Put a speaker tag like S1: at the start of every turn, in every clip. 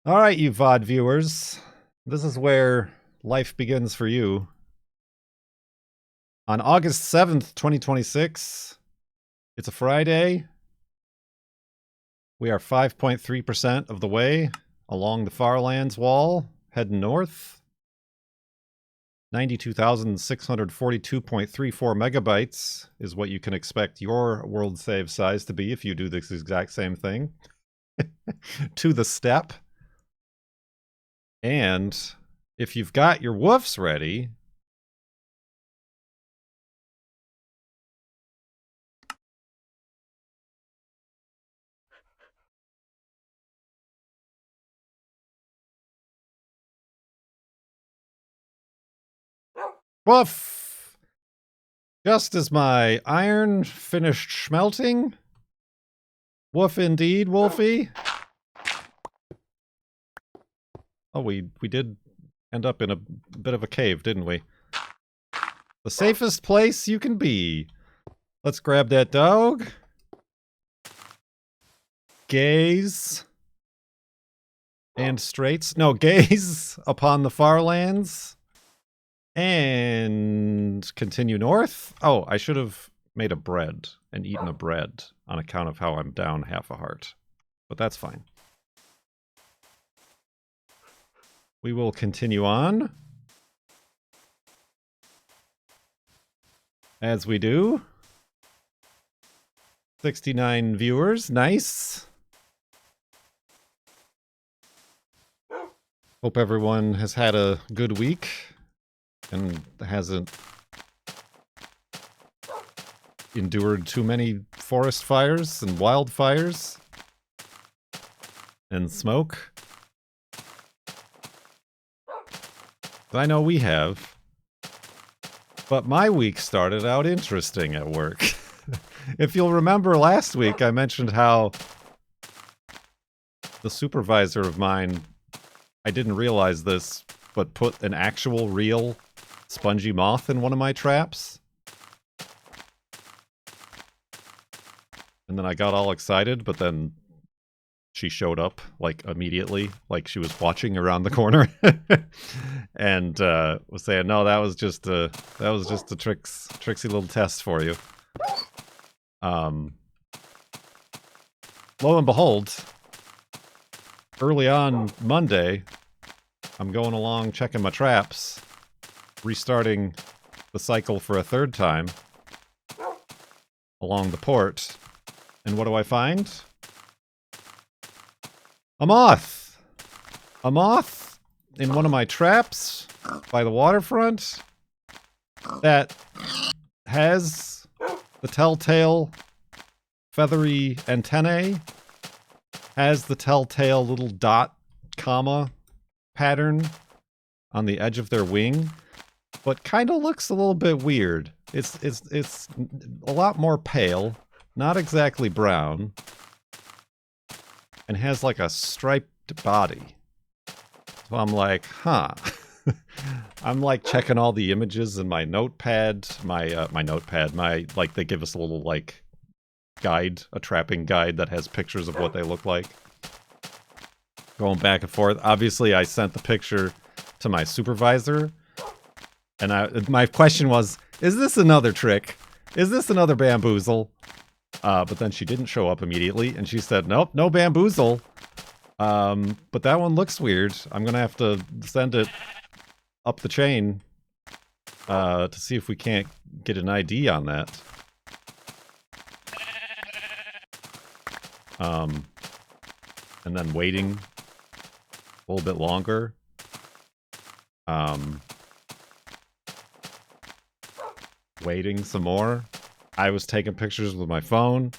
S1: All right, you VOD viewers. This is where life begins for you. On August 7th, 2026, it's a Friday. We are 5.3% of the way along the Farlands wall, heading north. 92,642.34 megabytes is what you can expect your world save size to be if you do this exact same thing. To the step. And if you've got your woofs ready, woof! Just as my iron finished smelting. Woof indeed, Wolfie. Oh, we did end up in a bit of a cave, didn't we? The safest place you can be. Let's grab that dog. Gaze. And straights. No, gaze upon the Farlands. And continue north. Oh, I should have made a bread and eaten a bread on account of how I'm down half a heart. But that's fine. We will continue on. As we do. 69 viewers. Nice. Hope everyone has had a good week and hasn't endured too many forest fires and wildfires and smoke. I know we have. But my week started out interesting at work. If you'll remember last week, I mentioned how the supervisor of mine, I didn't realize this, but put an actual real spongy moth in one of my traps. And then I got all excited, but then she showed up, like, immediately, like she was watching around the corner. And was saying, no, that was just a tricksy little test for you. Lo and behold, early on Monday, I'm going along checking my traps, restarting the cycle for a third time along the port. And what do I find? A moth! A moth in one of my traps by the waterfront that has the telltale feathery antennae, has the telltale little dot, comma pattern on the edge of their wing, but kind of looks a little bit weird. It's a lot more pale, not exactly brown, and has like a striped body. So I'm like, huh. I'm like checking all the images in my notepad, my notepad, like they give us a little like guide, a trapping guide that has pictures of what they look like. Going back and forth. Obviously, I sent the picture to my supervisor, and my question was, is this another trick? Is this another bamboozle? But then she didn't show up immediately, and she said, nope, no bamboozle. But that one looks weird. I'm gonna have to send it up the chain to see if we can't get an ID on that. And then waiting a little bit longer. Waiting some more. I was taking pictures with my phone,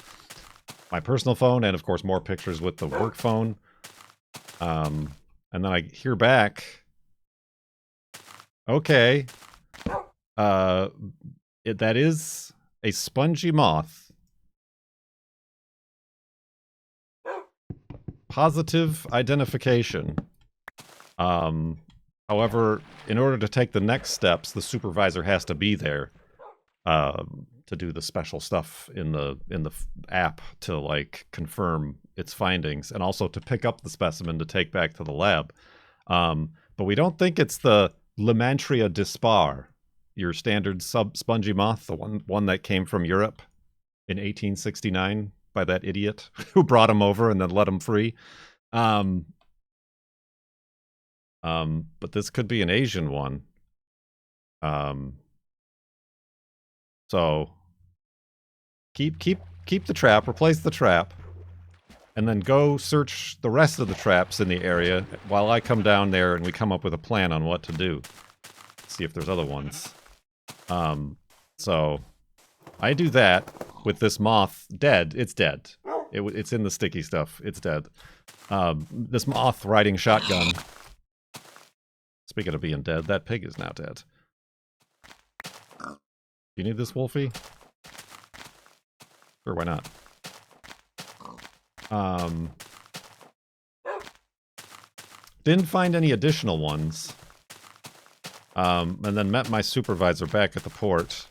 S1: my personal phone, and of course more pictures with the work phone. And then I hear back, okay, that is a spongy moth. Positive identification. However, in order to take the next steps, the supervisor has to be there. To do the special stuff in the app to like confirm its findings, and also to pick up the specimen to take back to the lab. But we don't think it's the Lemantria dispar, your standard spongy moth, the one that came from Europe in 1869 by that idiot who brought him over and then let him free. But this could be an Asian one. So keep the trap, replace the trap, and then go search the rest of the traps in the area while I come down there and we come up with a plan on what to do. See if there's other ones. So I do that with this moth dead. It's dead. It's in the sticky stuff. It's dead. This moth riding shotgun. Speaking of being dead, that pig is now dead. You need this, Wolfie? Sure, why not? Didn't find any additional ones. And then met my supervisor back at the port.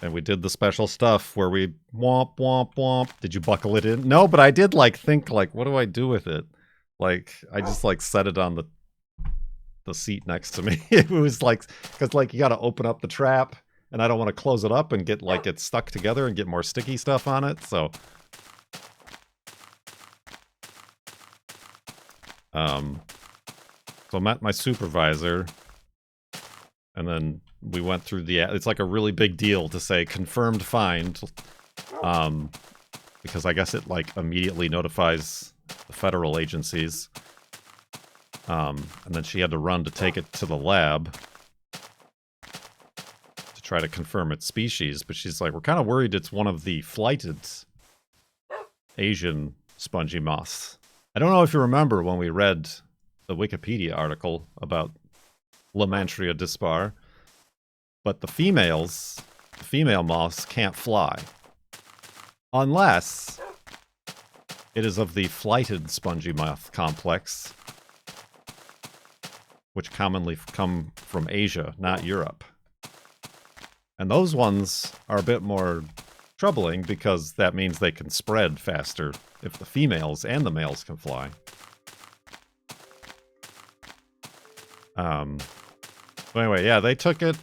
S1: And we did the special stuff where we womp, womp, womp. Did you buckle it in? No, but I did, like, think, like, what do I do with it? Like, I just, like, set it on the seat next to me. It was, like, because, like, you gotta open up the trap, and I don't want to close it up and get, like, it stuck together and get more sticky stuff on it, so... So I met my supervisor, and then we went through the... It's like a really big deal to say confirmed find, because I guess it, like, immediately notifies the federal agencies. And then she had to run to take it to the lab to try to confirm its species, but she's like, we're kind of worried it's one of the flighted Asian spongy moths. I don't know if you remember when we read the Wikipedia article about Lemantria dispar, but the female moths can't fly. Unless it is of the flighted spongy moth complex, which commonly come from Asia, not Europe. And those ones are a bit more troubling because that means they can spread faster if the females and the males can fly. But anyway, yeah, they took it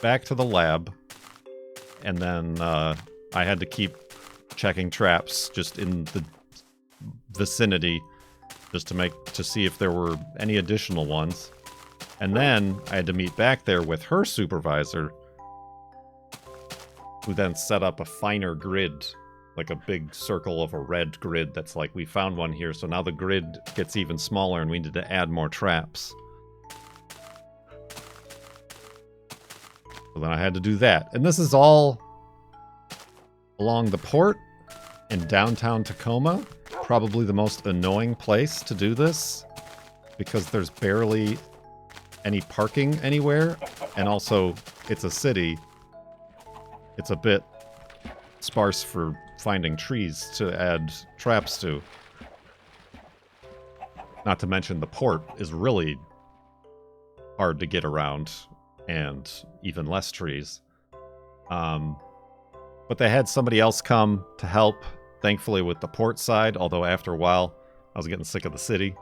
S1: back to the lab, and then I had to keep checking traps just in the vicinity just to see if there were any additional ones. And then I had to meet back there with her supervisor, who then set up a finer grid, like a big circle of a red grid that's like, we found one here, so now the grid gets even smaller and we need to add more traps. So then I had to do that. And this is all along the port in downtown Tacoma. Probably the most annoying place to do this, because there's barely any parking anywhere, and also it's a city. It's a bit sparse for finding trees to add traps to. Not to mention the port is really hard to get around, and even less trees. But they had somebody else come to help, thankfully, with the port side, although after a while I was getting sick of the city.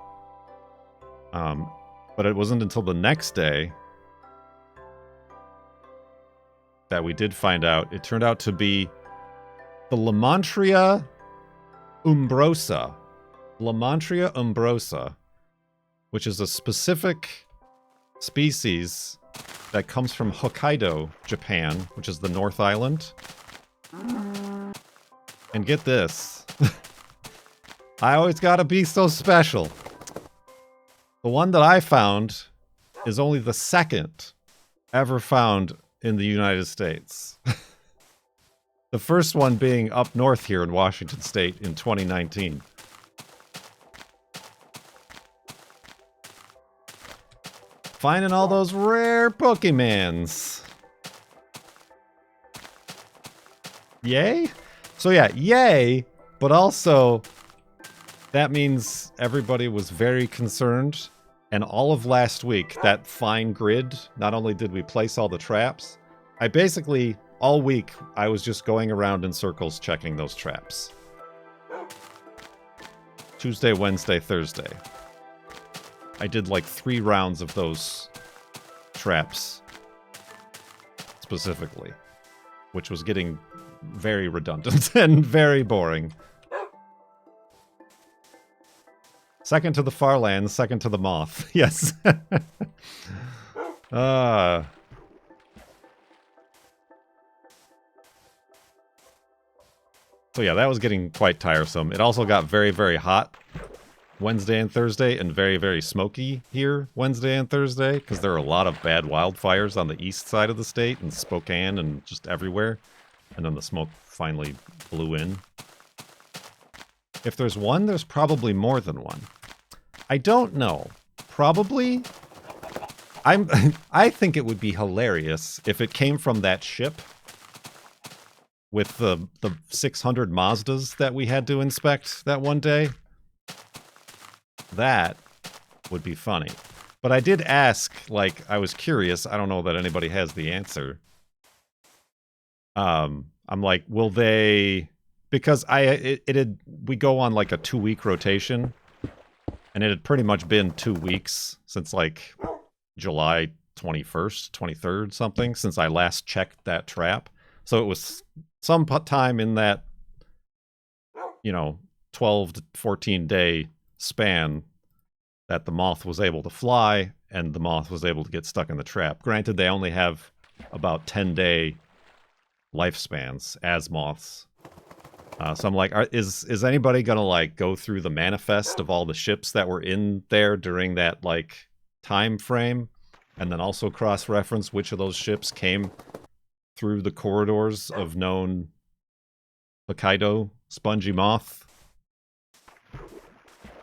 S1: But it wasn't until the next day that we did find out. It turned out to be the Lemantria umbrosa. Lemantria umbrosa, which is a specific species that comes from Hokkaido, Japan, which is the North Island. And get this. I always gotta be so special. The one that I found is only the second ever found in the United States. The first one being up north here in Washington State in 2019. Finding all those rare Pokemons. Yay? So yeah, yay, but also that means everybody was very concerned, and all of last week, that fine grid, not only did we place all the traps, I basically, all week, I was just going around in circles checking those traps. Tuesday, Wednesday, Thursday. I did like 3 rounds of those traps specifically, which was getting very redundant and very boring. Second to the Farlands, second to the Moth. Yes. So yeah, that was getting quite tiresome. It also got very, very hot Wednesday and Thursday, and very, very smoky here Wednesday and Thursday, because there are a lot of bad wildfires on the east side of the state, in Spokane and just everywhere. And then the smoke finally blew in. If there's one, there's probably more than one. I don't know. Probably. I think it would be hilarious if it came from that ship with the 600 Mazdas that we had to inspect that one day. That would be funny. But I did ask, like, I was curious. I don't know that anybody has the answer. I'm like, will they... Because we go on like a 2-week rotation, and it had pretty much been 2 weeks since like July 21st, 23rd, something, since I last checked that trap. So it was some time in that, 12 to 14 day span that the Moth was able to fly and the Moth was able to get stuck in the trap. Granted, they only have about 10-day lifespans as Moths. So I'm like, is anybody gonna like go through the manifest of all the ships that were in there during that like time frame, and then also cross-reference which of those ships came through the corridors of known Hokkaido spongy Moth?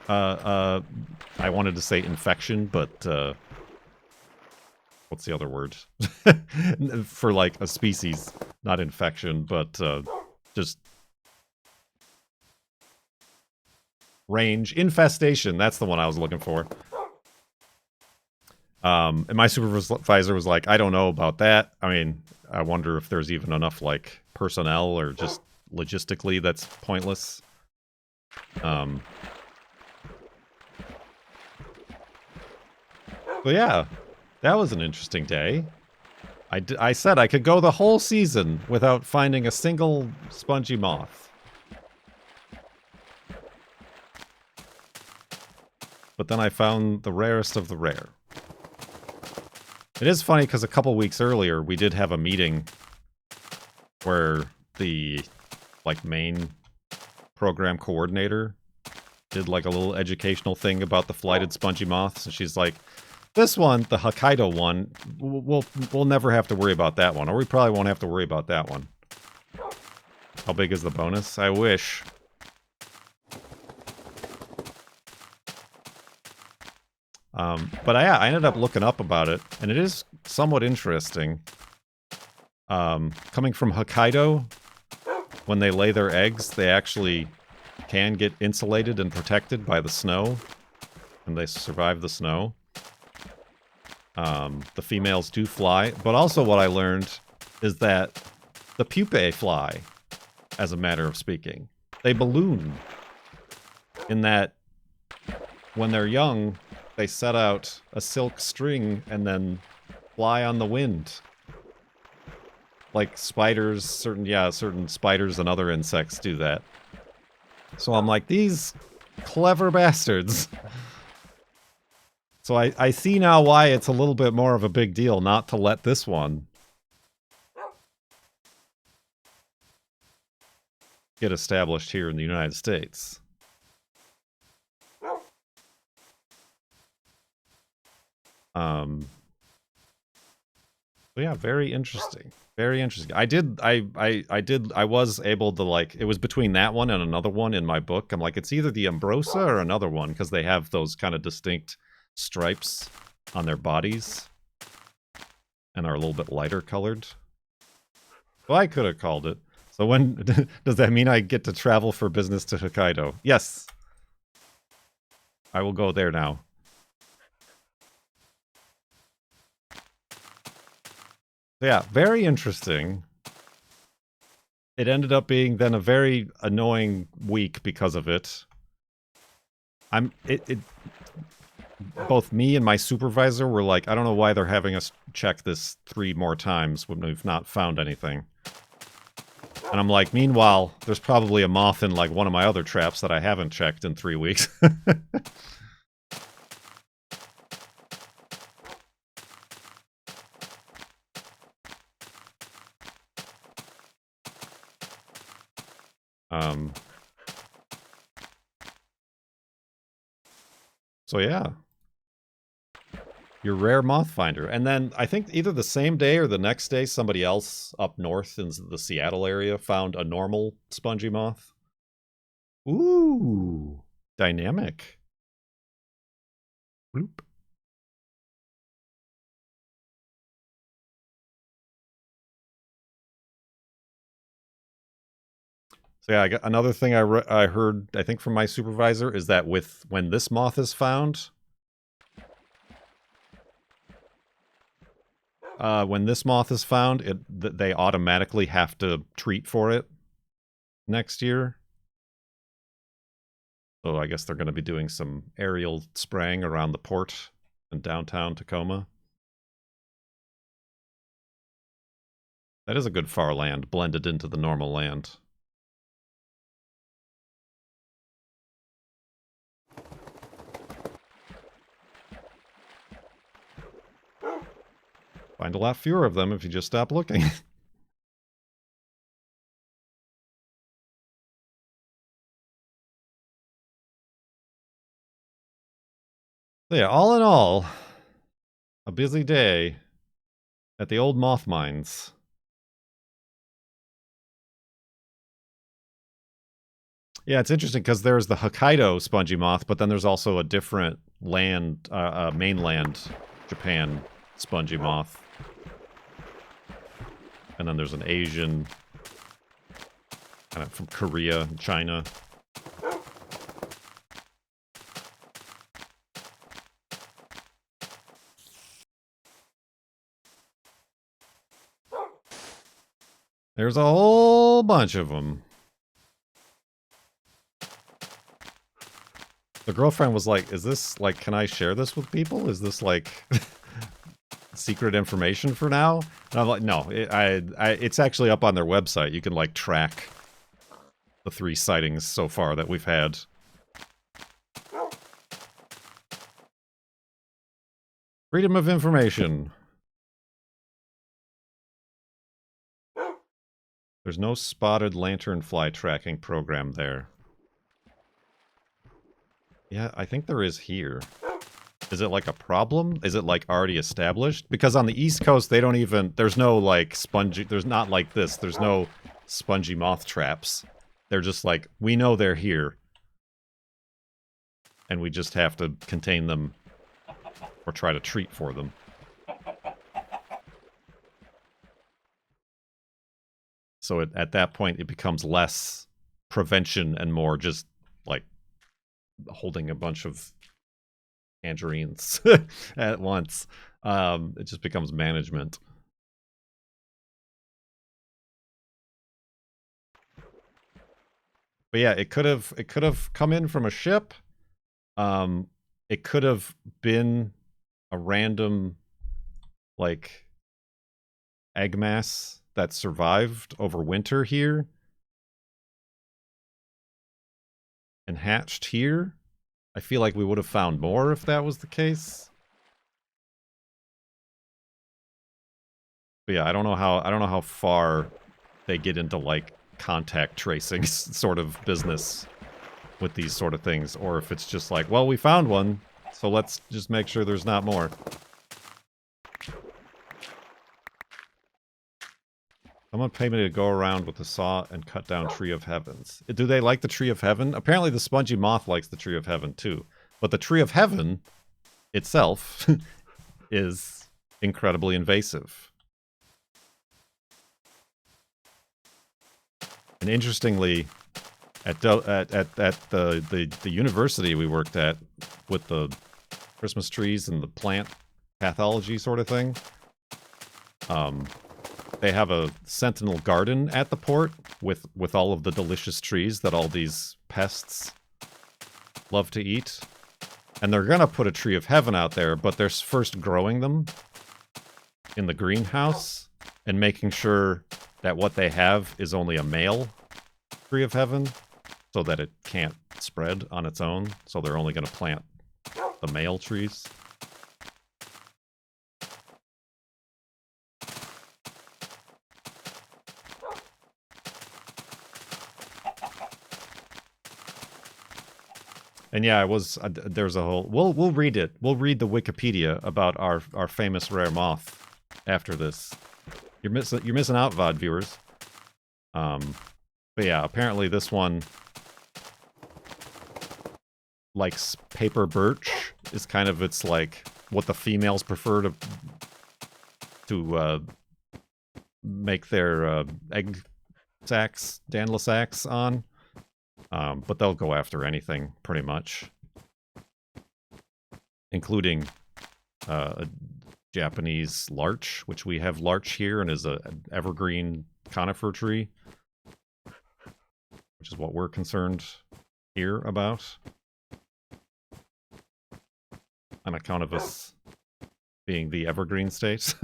S1: I wanted to say infection, but what's the other word for like a species? Not infection, but just range. Infestation, that's the one I was looking for. And my supervisor was like, I don't know about that. I mean, I wonder if there's even enough, like, personnel or just logistically that's pointless. But yeah, that was an interesting day. I said I could go the whole season without finding a single spongy Moth. But then I found the rarest of the rare. It is funny because a couple weeks earlier we did have a meeting where the like main program coordinator did like a little educational thing about the flighted spongy moths, and she's like, "This one, the Hokkaido one, we'll never have to worry about that one, or we probably won't have to worry about that one." How big is the bonus? I wish. But I ended up looking up about it, and it is somewhat interesting. Coming from Hokkaido, when they lay their eggs, they actually can get insulated and protected by the snow, and they survive the snow. The females do fly, but also what I learned is that the pupae fly, as a matter of speaking. They balloon, in that when they're young, they set out a silk string and then fly on the wind. Like spiders, certain spiders and other insects do that. So I'm like, these clever bastards. So I see now why it's a little bit more of a big deal not to let this one get established here in the United States. So yeah, very interesting. Very interesting. I was able to, like, it was between that one and another one in my book. I'm like, it's either the Ambrosa or another one, because they have those kind of distinct stripes on their bodies and are a little bit lighter colored. Well, I could have called it. So when does that mean I get to travel for business to Hokkaido? Yes. I will go there now. Yeah, very interesting. It ended up being then a very annoying week because of it. both me and my supervisor were like, I don't know why they're having us check this 3 more times when we've not found anything. And I'm like, meanwhile, there's probably a moth in like one of my other traps that I haven't checked in 3 weeks. So yeah. Your rare moth finder. And then I think either the same day or the next day, somebody else up north in the Seattle area found a normal spongy moth. Ooh, dynamic. Bloop. So yeah, I got another thing I heard, I think from my supervisor, is that when this moth is found, they automatically have to treat for it next year. So I guess they're going to be doing some aerial spraying around the port in downtown Tacoma. That is a good farland blended into the normal land. Find a lot fewer of them if you just stop looking. So yeah, all in all, a busy day at the old moth mines. Yeah, it's interesting because there's the Hokkaido spongy moth, but then there's also a different mainland Japan spongy moth. And then there's an Asian, kind of from Korea and China. There's a whole bunch of them. The girlfriend was like, is this, like, can I share this with people? Is this, like, secret information for now? And I'm like, no, it's actually up on their website. You can, like, track the 3 sightings so far that we've had. Freedom of information. There's no spotted lanternfly tracking program there. Yeah, I think there is here. Is it like a problem? Is it like already established? Because on the East Coast, they don't even, there's no like spongy, there's not like this. There's no spongy moth traps. They're just like, we know they're here. And we just have to contain them or try to treat for them. So at that point, it becomes less prevention and more just like holding a bunch of tangerines at once. It just becomes management. But yeah, it could have come in from a ship. It could have been a random like egg mass that survived over winter here and hatched here. I feel like we would have found more if that was the case. But yeah, I don't know how far they get into like contact tracing sort of business with these sort of things, or if it's just like, well, we found one, so let's just make sure there's not more. Someone paid me to go around with a saw and cut down Tree of Heavens. Do they like the Tree of Heaven? Apparently the spongy moth likes the Tree of Heaven too. But the Tree of Heaven itself is incredibly invasive. And interestingly, at the university we worked at with the Christmas trees and the plant pathology sort of thing, they have a sentinel garden at the port with all of the delicious trees that all these pests love to eat. And they're gonna put a tree of heaven out there, but they're first growing them in the greenhouse and making sure that what they have is only a male tree of heaven so that it can't spread on its own. So they're only gonna plant the male trees. And yeah, there's a whole... We'll read it. We'll read the Wikipedia about our famous rare moth after this. You're missing out, VOD viewers. But yeah, apparently this one likes paper birch is kind of its like what the females prefer to make their egg sacs, dandla sacs on. But they'll go after anything, pretty much. Including a Japanese larch, which we have larch here and is an evergreen conifer tree. Which is what we're concerned here about. On account of us being the evergreen state.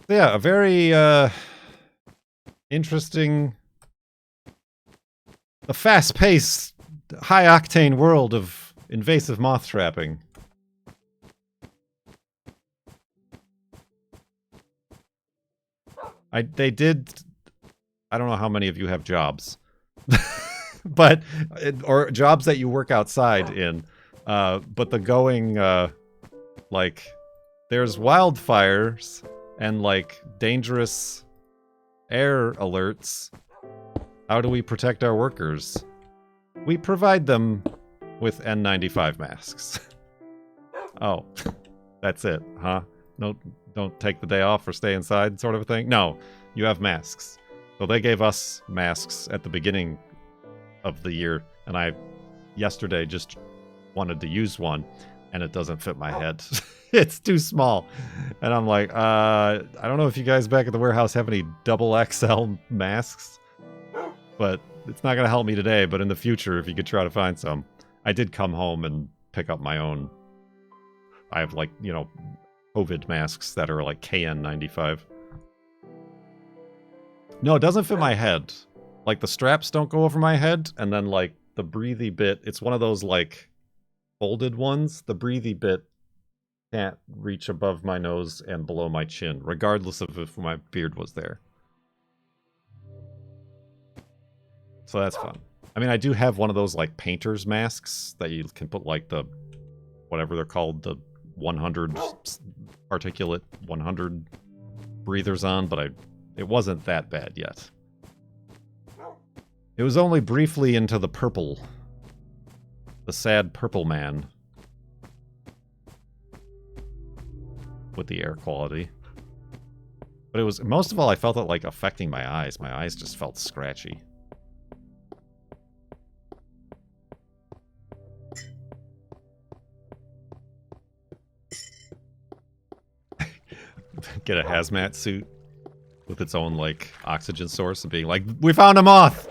S1: Yeah, a very interesting, a fast-paced, high-octane world of invasive moth trapping. They did... I don't know how many of you have jobs. But... or jobs that you work outside in. But the going, like... There's wildfires... and, like, dangerous air alerts. How do we protect our workers? We provide them with N95 masks. Oh, that's it, huh? No, don't take the day off or stay inside sort of a thing? No, you have masks. So they gave us masks at the beginning of the year, and I, yesterday, just wanted to use one, and it doesn't fit my head. It's too small. And I'm like, I don't know if you guys back at the warehouse have any double XL masks, but it's not going to help me today, but in the future, if you could try to find some. I did come home and pick up my own. I have, like, you know, COVID masks that are like KN95. No, it doesn't fit my head. Like, the straps don't go over my head, and then, like, the breathy bit, it's one of those, like, folded ones. The breathy bit can't reach above my nose and below my chin, regardless of if my beard was there. So that's fun. I mean, I do have one of those, like, painter's masks that you can put, like, the... whatever they're called, the 100 particulate 100 breathers on, but it wasn't that bad yet. It was only briefly into the purple. The sad purple man. With the air quality. But it was, most of all, I felt it, like, affecting my eyes. My eyes just felt scratchy. Get a hazmat suit with its own, like, oxygen source and being like, we found a moth!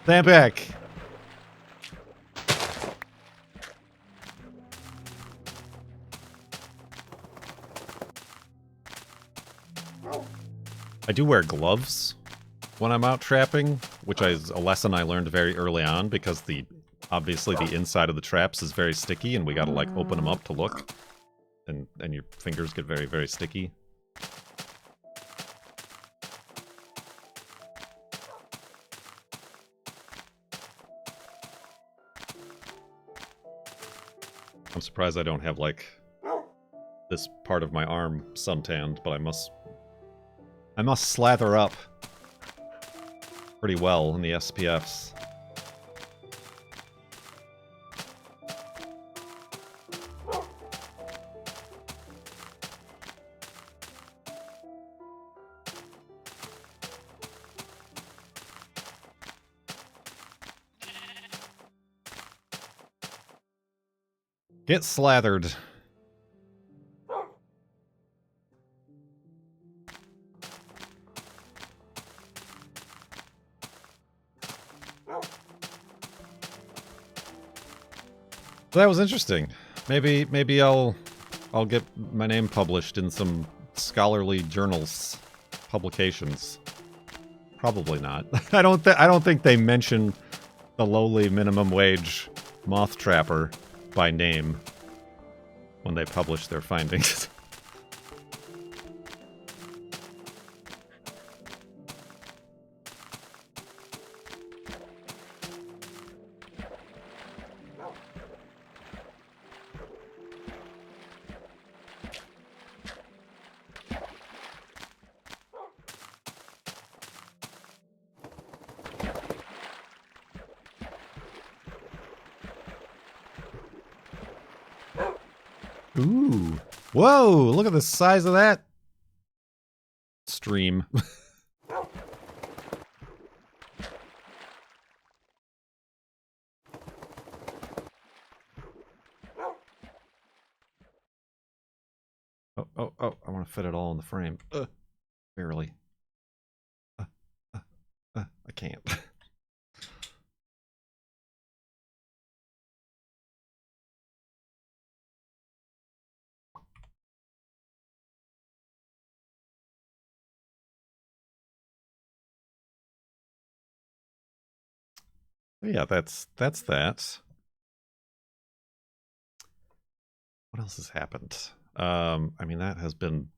S1: Stand back! I do wear gloves when I'm out trapping, which is a lesson I learned very early on, because obviously the inside of the traps is very sticky, and we gotta, like, open them up to look. And your fingers get very, very sticky. I'm surprised I don't have, like, this part of my arm suntanned, but I must slather up pretty well in the SPFs. Get slathered. That was interesting. Maybe I'll get my name published in some scholarly journals, publications. Probably not. I don't think they mention the lowly minimum wage moth trapper by name when they publish their findings. Ooh. Whoa, look at the size of that stream. Oh, I want to fit it all in the frame. Barely. I can't. Yeah, that's that. What else has happened? I mean, that has been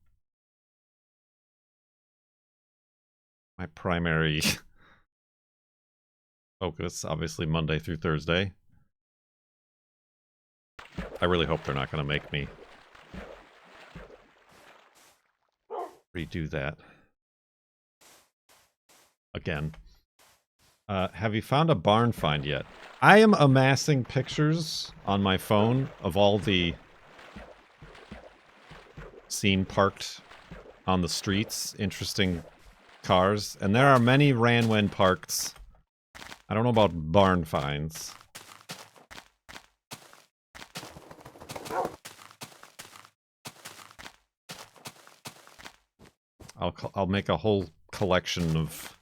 S1: my primary focus, obviously Monday through Thursday. I really hope they're not going to make me redo that again. Have you found a barn find yet? I am amassing pictures on my phone of all the seen parked on the streets, interesting cars, and there are many Ranwen parks. I don't know about barn finds. I'll make a whole collection of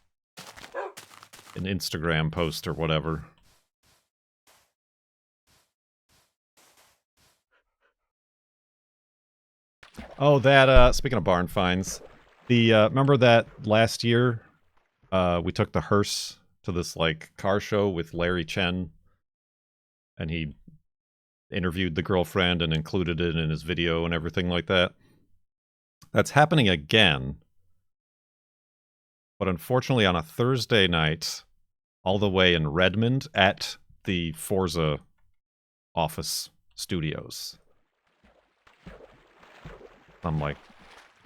S1: an Instagram post or whatever. Oh, that, speaking of barn finds, the, remember that last year, we took the hearse to this, like, car show with Larry Chen, and he interviewed the girlfriend and included it in his video and everything like that? That's happening again, but unfortunately on a Thursday night, all the way in Redmond at the Forza office studios. I'm like,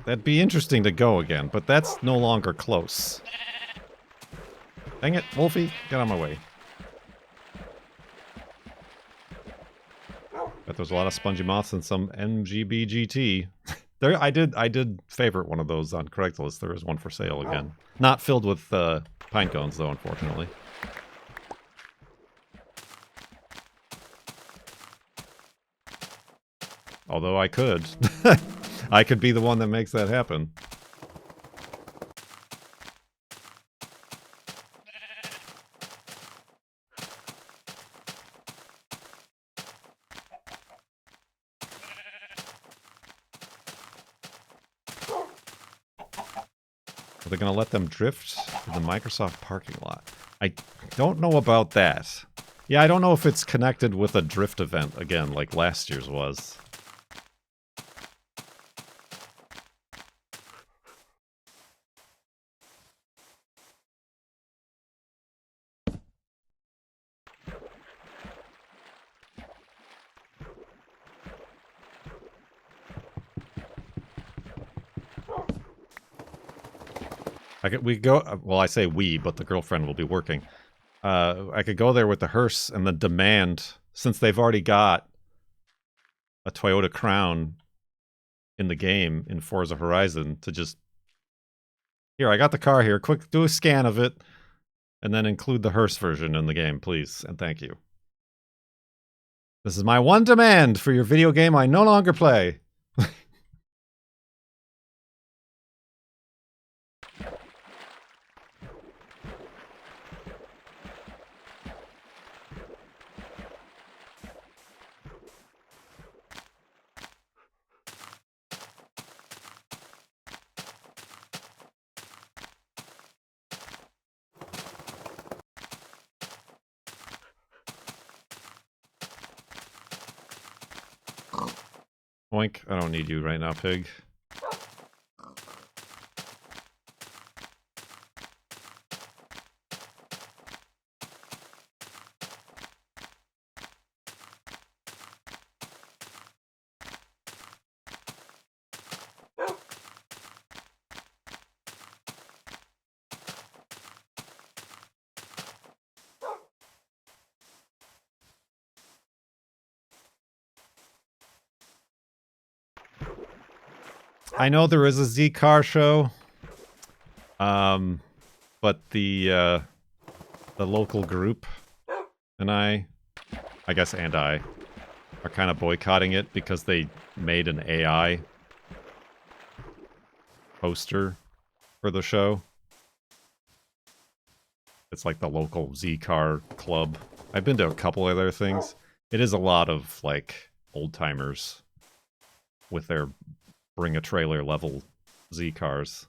S1: that'd be interesting to go again, but that's no longer close. Dang it, Wolfie, get on my way. Bet there's a lot of spongy moths and some MGBGT. There, I did favorite one of those on Craigslist. There is one for sale again. Not filled with pine cones, though, unfortunately. Although I could. I could be the one that makes that happen. Are they going to let them drift in the Microsoft parking lot? I don't know about that. Yeah, I don't know if it's connected with a drift event again, like last year's was. We go, well, I say we, but the girlfriend will be working. I could go there with the hearse and then demand, since they've already got a Toyota Crown in the game in Forza Horizon, to just, here, I got the car here, quick, do a scan of it, and then include the hearse version in the game, please, and thank you. This is my one demand for your video game I no longer play. Oink, I don't need you right now, pig. I know there is a Z-Car show, but the local group and I guess, and I, are kind of boycotting it because they made an AI poster for the show. It's like the local Z-Car club. I've been to a couple other things. It is a lot of, like, old-timers with their bring-a-trailer level Z-Cars.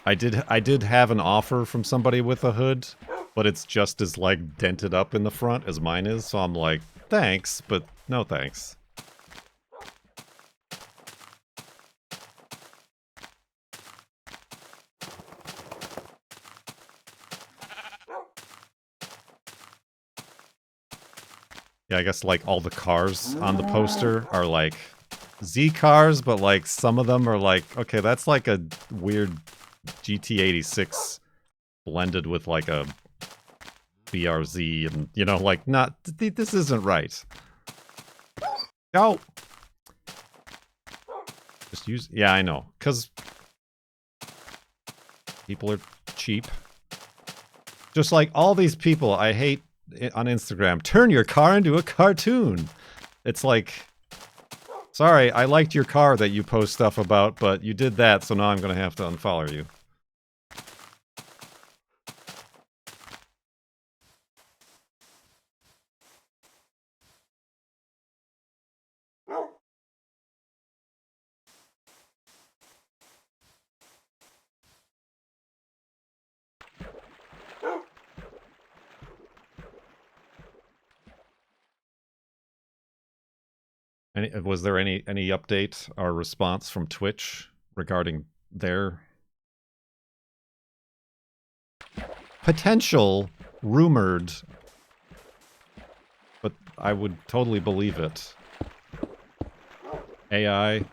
S1: I did have an offer from somebody with a hood, but it's just as, like, dented up in the front as mine is, so I'm like, thanks, but no thanks. Yeah, I guess, like, all the cars on the poster are, like, Z-Cars, but, like, some of them are, like, okay, that's, like, a weird GT86 blended with, like, a BRZ, and, you know, like, not... This isn't right. Go! Just use... Yeah, I know. Because people are cheap. Just like all these people I hate on Instagram. Turn your car into a cartoon. It's like... Sorry, I liked your car that you post stuff about, but you did that, so now I'm gonna have to unfollow you. Was there any update or response from Twitch regarding their potential rumored, but I would totally believe it, AI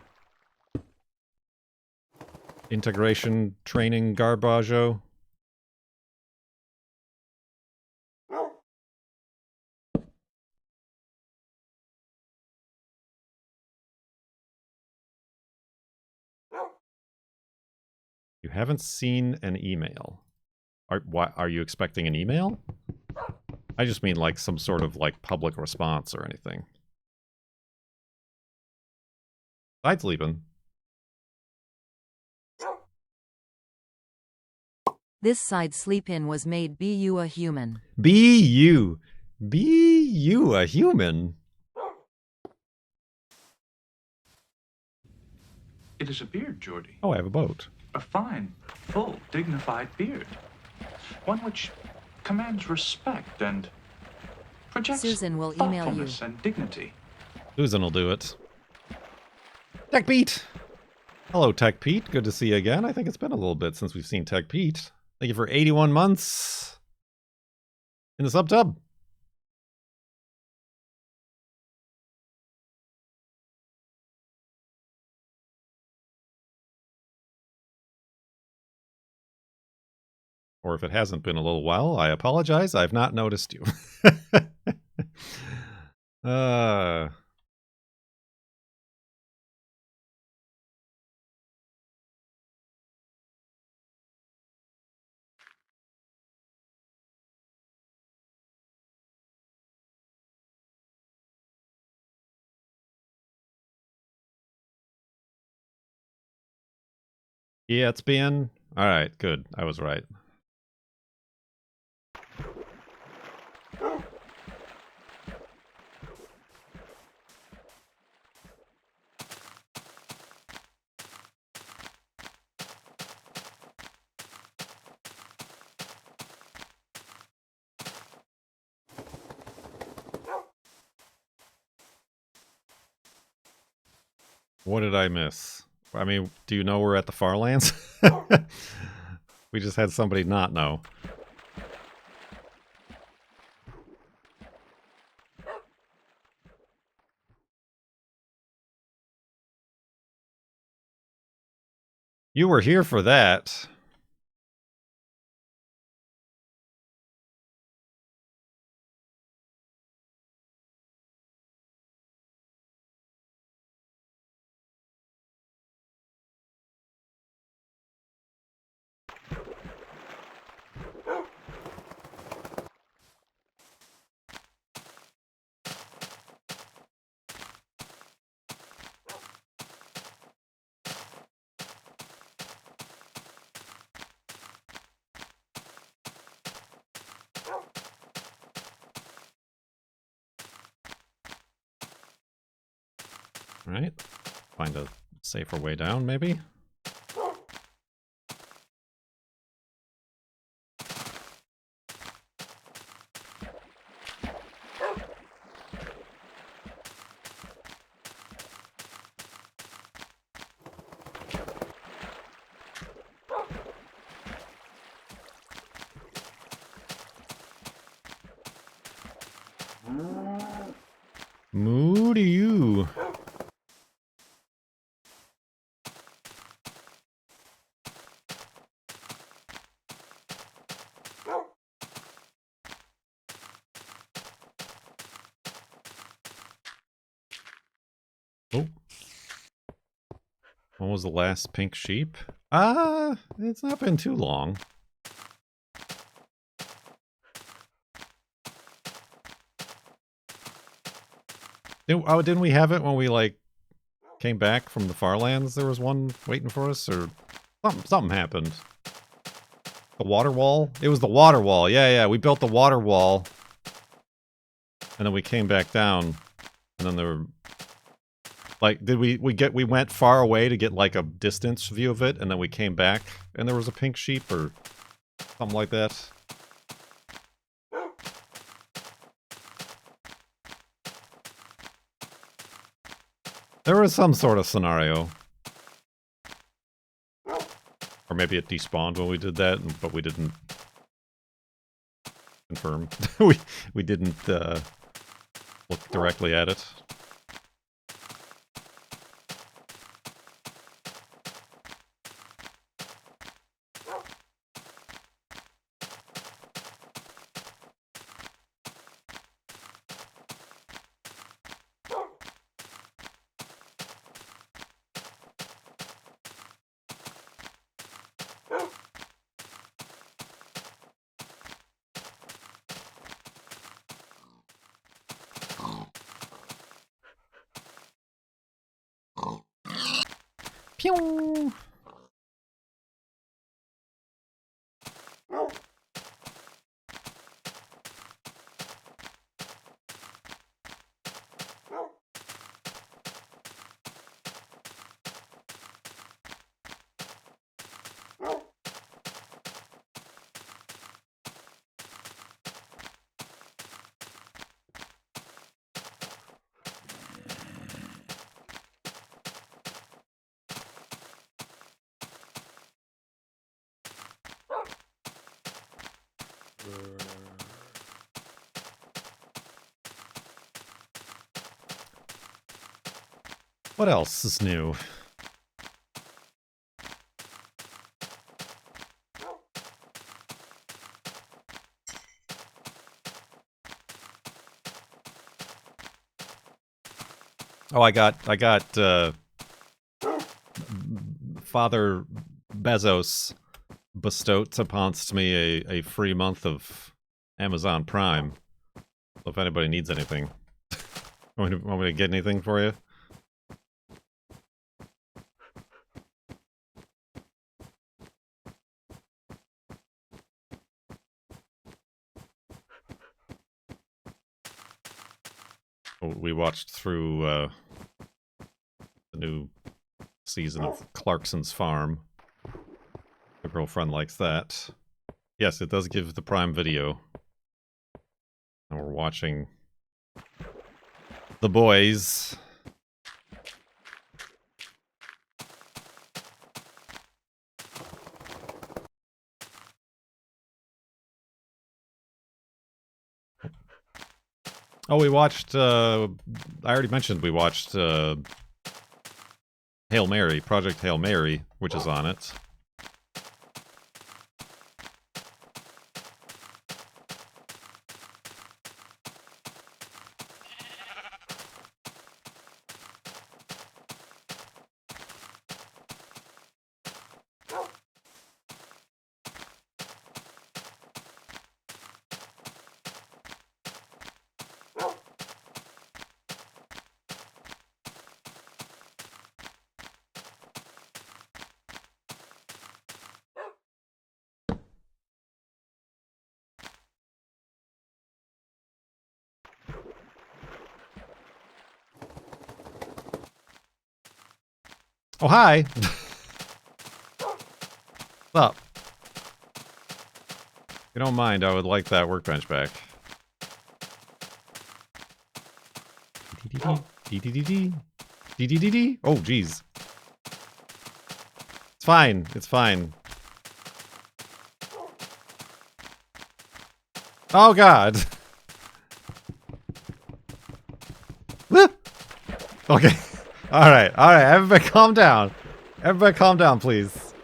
S1: integration training garbaggio? You haven't seen an email. Are you expecting an email? I just mean like some sort of like public response or anything. Besides leaving.
S2: This side sleep-in was made be you a human.
S1: Be you a human?
S3: It is a beard, Geordie.
S1: Oh, I have a boat.
S3: A fine, full, dignified beard. One which commands respect and projects
S2: Susan will email you.
S3: thoughtfulness and dignity.
S1: Susan will do it. Tech Pete! Hello, Tech Pete. Good to see you again. I think it's been a little bit since we've seen Tech Pete. Thank you for 81 months in the sub-tub. Or if it hasn't been a little while, I apologize. I've not noticed you. Yeah, it's being... Alright, good. I was right. What did I miss? I mean, do you know we're at the Farlands? We just had somebody not know. You were here for that. Right? Find a safer way down, maybe? Moo to you. Oh. When was the last pink sheep? It's not been too long. Didn't we have it when we, like, came back from the Farlands? There was one waiting for us, or something happened. The water wall? It was the water wall. Yeah, we built the water wall. And then we came back down. And then there were... Like, did we went far away to get, like, a distance view of it, and then we came back, and there was a pink sheep, or something like that? There was some sort of scenario. Or maybe it despawned when we did that, but we didn't confirm. we didn't look directly at it. Pew! What else is new? Oh, I got Father Bezos bestowed upon me a free month of Amazon Prime. So if anybody needs anything, want me to get anything for you? We watched through the new season of Clarkson's Farm. My girlfriend likes that. Yes, it does give the Prime Video. And we're watching The Boys. Oh, we watched, I already mentioned we watched Hail Mary, Project Hail Mary, which is on it. Oh, hi! What's up? If you don't mind, I would like that workbench back. Dee-dee-dee-dee. Oh, jeez. It's fine. It's fine. Oh, God. Okay. Alright, alright. Everybody calm down. Everybody calm down, please.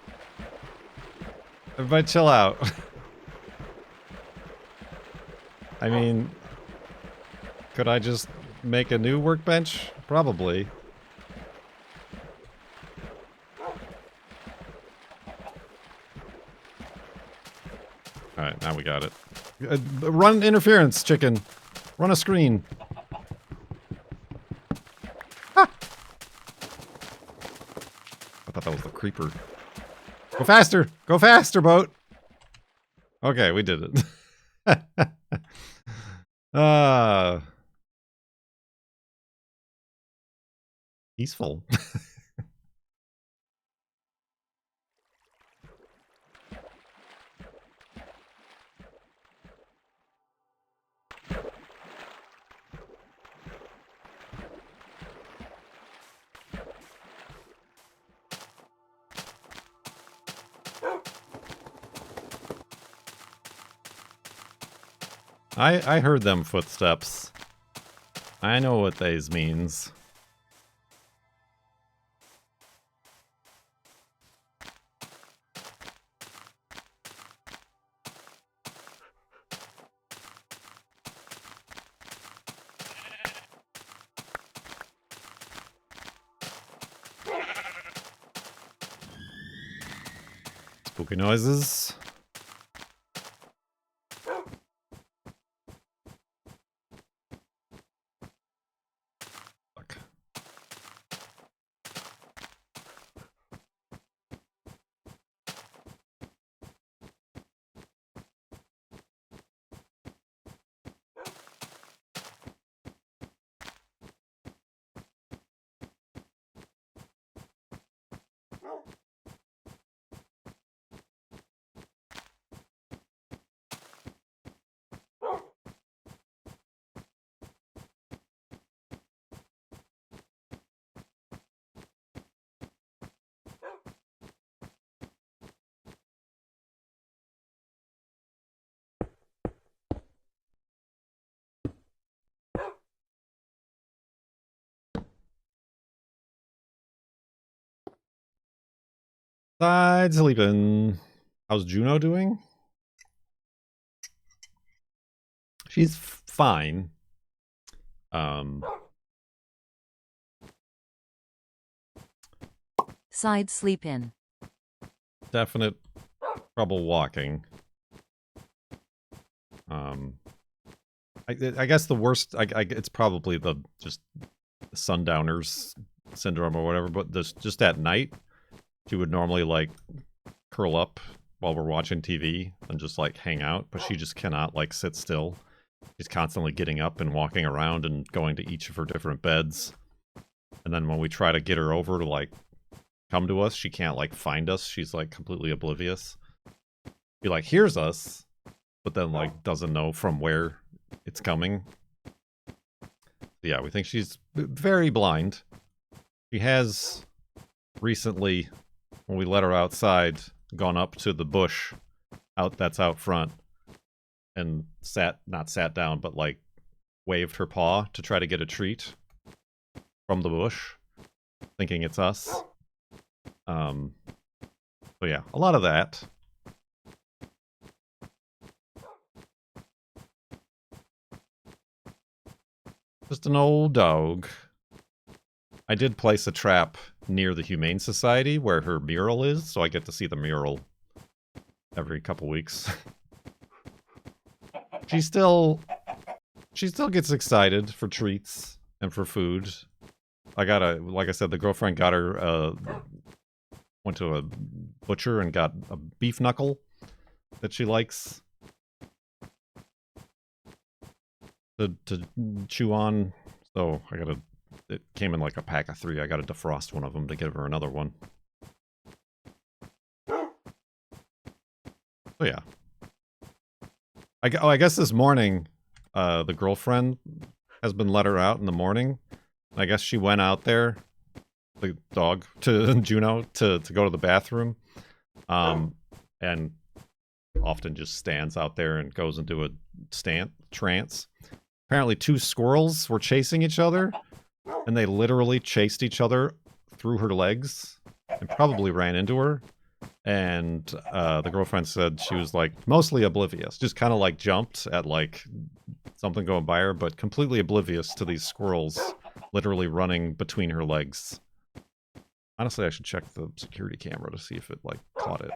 S1: Everybody chill out. I mean, could I just make a new workbench? Probably. Alright, now we got it. Run interference, chicken. Run a screen. Ah! I thought that was the creeper. Go faster! Go faster, boat! Okay, we did it. Peaceful. I heard them footsteps. I know what these means. Spooky noises. Fuck. Side sleeping. How's Juno doing? She's fine.
S2: Side sleep in.
S1: Definite trouble walking. I guess the worst. It's probably the just sundowners syndrome or whatever. But just at night, she would normally like curl up while we're watching TV and just like hang out. But she just cannot like sit still. She's constantly getting up and walking around and going to each of her different beds. And then when we try to get her over to, like, come to us, she can't, like, find us. She's, like, completely oblivious. She, like, hears us, but then, like, doesn't know from where it's coming. Yeah, we think she's very blind. She has recently, when we let her outside, gone up to the bush that's out front and not sat down, but like waved her paw to try to get a treat from the bush, thinking it's us. So yeah, a lot of that. Just an old dog. I did place a trap near the Humane Society where her mural is, so I get to see the mural every couple weeks. She still gets excited for treats and for food. Like I said, the girlfriend got her, went to a butcher and got a beef knuckle that she likes to chew on. So it came in like a pack of 3. I gotta defrost one of them to give her another one. So yeah. I guess this morning, the girlfriend has been let her out in the morning. I guess she went out there, the dog, to Juno, to go to the bathroom. And often just stands out there and goes into a trance. Apparently 2 squirrels were chasing each other, and they literally chased each other through her legs and probably ran into her. And the girlfriend said she was, like, mostly oblivious. Just kind of, like, jumped at, like, something going by her, but completely oblivious to these squirrels literally running between her legs. Honestly, I should check the security camera to see if it, like, caught it.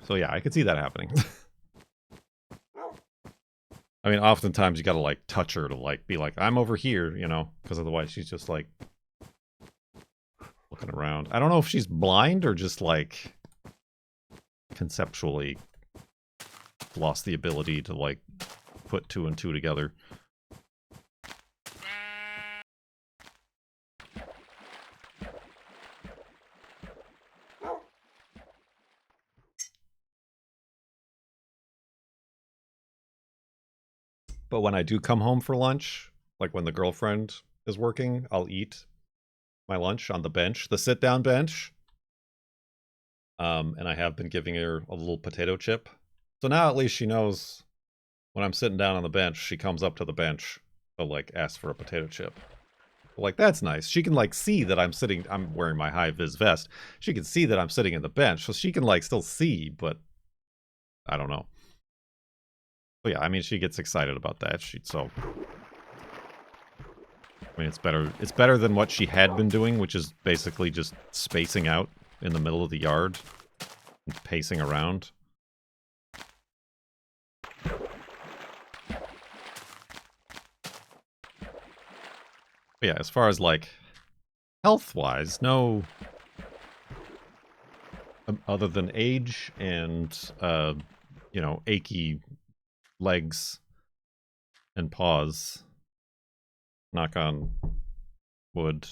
S1: So yeah, I could see that happening. I mean, oftentimes you gotta, like, touch her to, like, be like, I'm over here, you know? Because otherwise she's just, like, looking around. I don't know if she's blind or just, like, conceptually lost the ability to, like, put 2 and 2 together. But when I do come home for lunch, like when the girlfriend is working, I'll eat my lunch on the bench, the sit-down bench. And I have been giving her a little potato chip. So now at least she knows when I'm sitting down on the bench, she comes up to the bench to, like, ask for a potato chip. Like, that's nice. She can, like, see that I'm wearing my high-vis vest. She can see that I'm sitting in the bench, so she can, like, still see, but I don't know. But yeah, I mean, she gets excited about that. I mean, it's better than what she had been doing, which is basically just spacing out in the middle of the yard and pacing around. But yeah, as far as, like, health-wise, no... other than age and, you know, achy legs and paws. Knock on wood.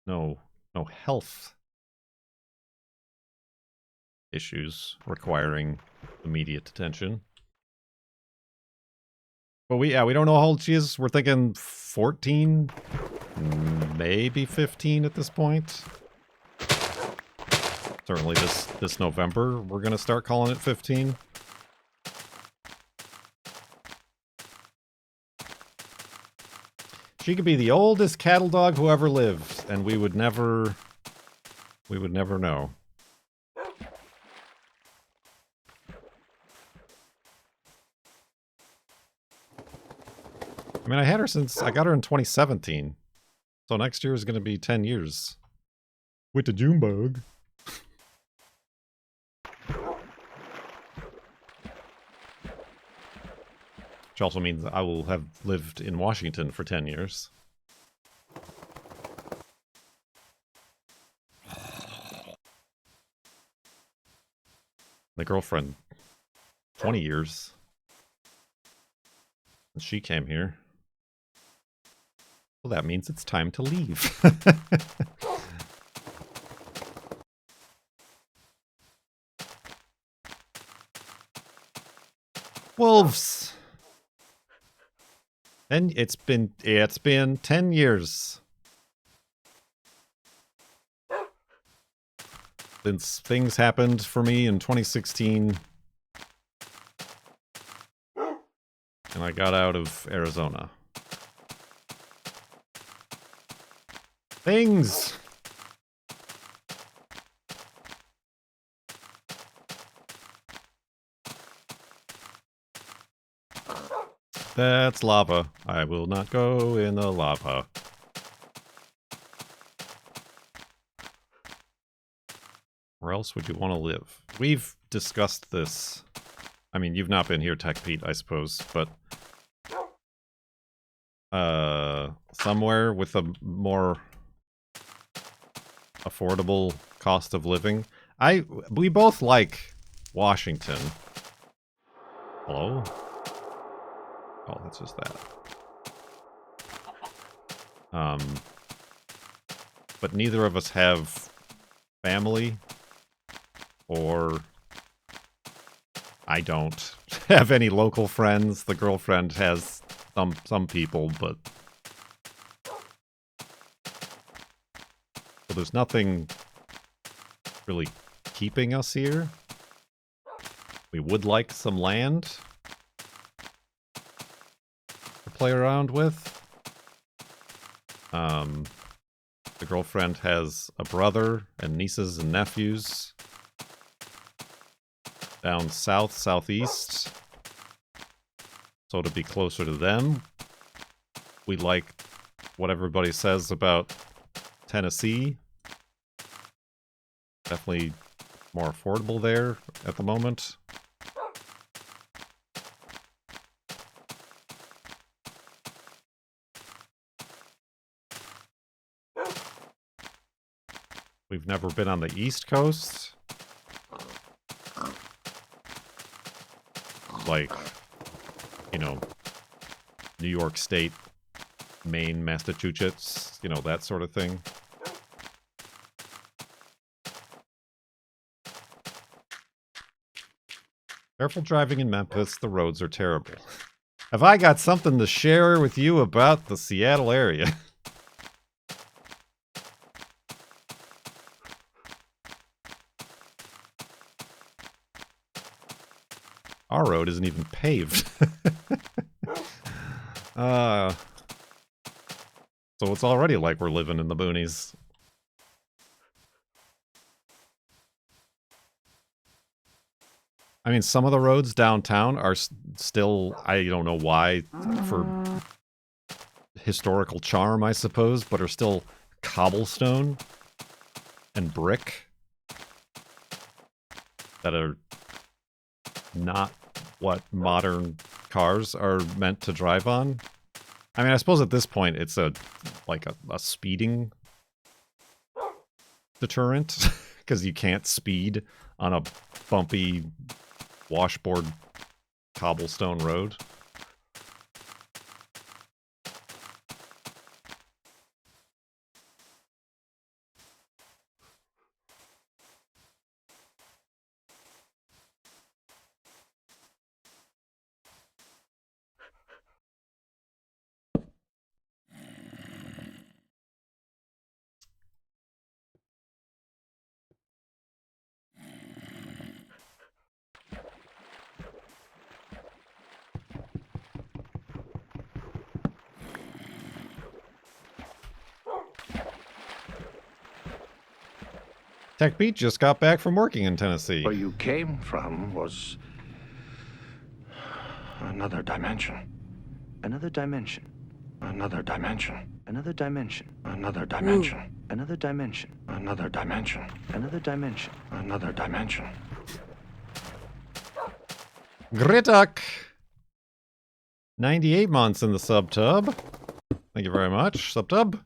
S1: No health issues requiring immediate attention. But we don't know how old she is. We're thinking 14, maybe 15 at this point. Certainly this November, we're gonna start calling it 15. She could be the oldest cattle dog who ever lived, and we would never know. I mean, I got her in 2017. So next year is going to be 10 years. With the June bug. Which also means I will have lived in Washington for 10 years. The girlfriend, 20 years. And she came here. Well, that means it's time to leave. Wolves! And it's been 10 years. Since things happened for me in 2016. And I got out of Arizona. Things! That's lava. I will not go in the lava. Where else would you want to live? We've discussed this. I mean, you've not been here, Tech Pete, I suppose, but somewhere with a more affordable cost of living. We both like Washington. Hello? Oh, that's just that. But neither of us have family, or I don't have any local friends. The girlfriend has some people, but so there's nothing really keeping us here. We would like some land to play around with. The girlfriend has a brother and nieces and nephews down south, southeast. So to be closer to them, we like what everybody says about Tennessee. Definitely more affordable there at the moment. We've never been on the East Coast. Like, you know, New York State, Maine, Massachusetts, you know, that sort of thing. Careful driving in Memphis, the roads are terrible. Have I got something to share with you about the Seattle area? Our road isn't even paved. So it's already like we're living in the boonies. I mean, some of the roads downtown are still, I don't know why, for historical charm, I suppose, but are still cobblestone and brick that are not what modern cars are meant to drive on. I mean, I suppose at this point it's like a speeding deterrent, because you can't speed on a bumpy washboard cobblestone road. Tech Beat just got back from working in Tennessee.
S4: Where you came from was another dimension.
S5: Another dimension.
S4: Another dimension.
S5: Another dimension.
S4: Another dimension.
S5: Another dimension.
S4: Another dimension.
S5: Another dimension.
S4: Another dimension.
S1: Grituk! 98 months in the subtub. Thank you very much, subtub.